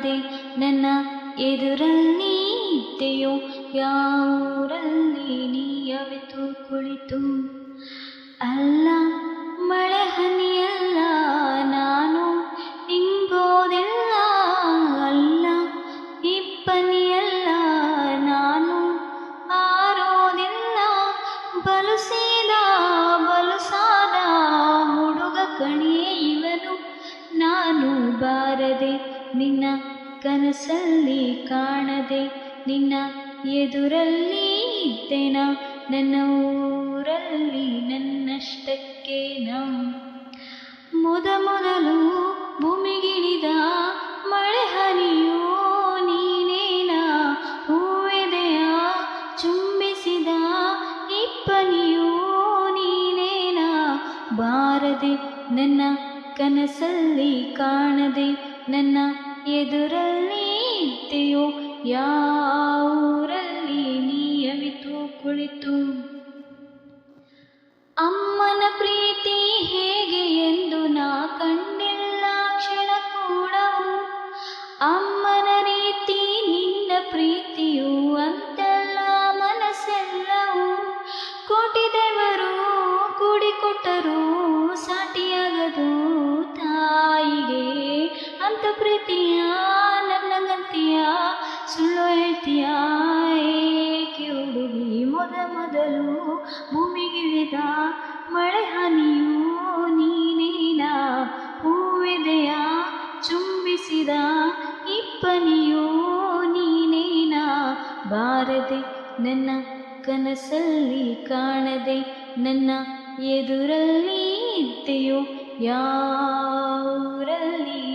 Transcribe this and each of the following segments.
ಕಾಣದೆ ನನ್ನ ಎದುರಲ್ಲಿ ಇದ್ದೆಯೋ ಯಾವೂರಲ್ಲಿ ನೀ ಅವಿತು ಕುಳಿತು ಅಲ್ಲ ಮಳೆ ಹನಿಯಲ್ಲ ನಾನು ಇಂಗೋದಿಲ್ಲ ಅಲ್ಲ ಇಬ್ಬನಿಯಲ್ಲ ನಾನು ಆರೋದಿಲ್ಲ ಬಲುಸಾದ ಹುಡುಗ ಕಣಿಯೇ ಇವನು ನಾನು ಬಾರದೆ ನಿನ್ನ ಕನಸಲ್ಲಿ ಕಾಣದೆ ನಿನ್ನ ಎದುರಲ್ಲಿ ಇದ್ದೇನ ನನ್ನ ಊರಲ್ಲಿ ನನ್ನಷ್ಟಕ್ಕೆ ಮೊದಲು ಭೂಮಿಗಿಳಿದ ಮಳೆ ಹನಿಯೋ ನೀನೇನ ಹೂವೆದೆಯ ಚುಂಬಿಸಿದ ಇಬ್ಬನಿಯೋ ನೀನೇನ ಬಾರದೆ ನನ್ನ ಕನಸಲ್ಲಿ ಕಾಣದೆ ನನ್ನ ಎದುರಲ್ಲಿ ಇದ್ದೆಯೋ ಯಾವೂರಲ್ಲಿ ನೀ ಅವಿತು ಕುಳಿತು ಅಮ್ಮನ ಪ್ರೀತಿ ಹೇಗೆ ಎಂದು ನಾ ಕಂಡಿಲ್ಲ ಕ್ಷಣ ಕೂಡ ಅಮ್ಮನ ರೀತಿ ನಿನ್ನ ಪ್ರೀತಿಯು ಅಂತೆಲ್ಲ ಮನಸ್ಸೆಲ್ಲವೂ ಕೋಟಿ ದೇವರು ಕೂಡಿಕೊಟ್ಟರು ಸಾಟಿಯಾಗದು ತಾಯಿಗೆ ಅಂತ ಪ್ರೀತಿಯ ನನ್ನಂಗಂತೀಯ ಸುಳ್ಳು ಹೇಳ್ತೀಯ ಏಕೆ ಹುಡುಗಿ ಮೊದಲು ಭೂಮಿಗಿಳಿದ ಮಳೆ ಹನಿಯೂ ನೀನೇನ ಹೂವೆದೆಯ ಚುಂಬಿಸಿದ ಇಬ್ಬನಿಯೂ ನೀನೇನ ಬಾರದೆ ನನ್ನ ಕನಸಲ್ಲಿ ಕಾಣದೆ ನನ್ನ ಎದುರಲ್ಲಿ ಇದ್ದೆಯೋ ಯಾವೂರಲ್ಲಿ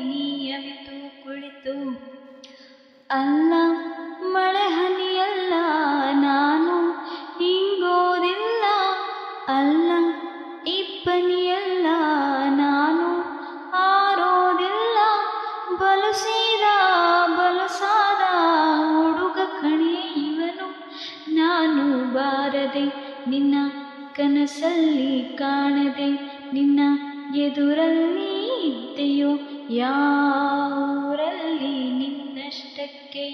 ನೀ ಅವಿತು ಕುಳಿತು ಅಲ್ಲ ಮಳೆ ಹನಿಯಲ್ಲ ನಾನು ಇಂಗೋದಿಲ್ಲ ಅಲ್ಲ ಇಬ್ಬನಿಯಲ್ಲ ನಾನು ಆರೋದಿಲ್ಲ ಬಲುಸಾದ ಹುಡುಗ ಕಣೆ ಇವನು ನಾನು ಬಾರದೆ ನಿನ್ನ ಕನಸಲ್ಲಿ ಕಾಣದೆ ನಿನ್ನ ಎದುರಲ್ಲಿ ಇದ್ದೆಯೋ ಯಾವೂರಲ್ಲಿ ನಿನ್ನಷ್ಟಕ್ಕೆ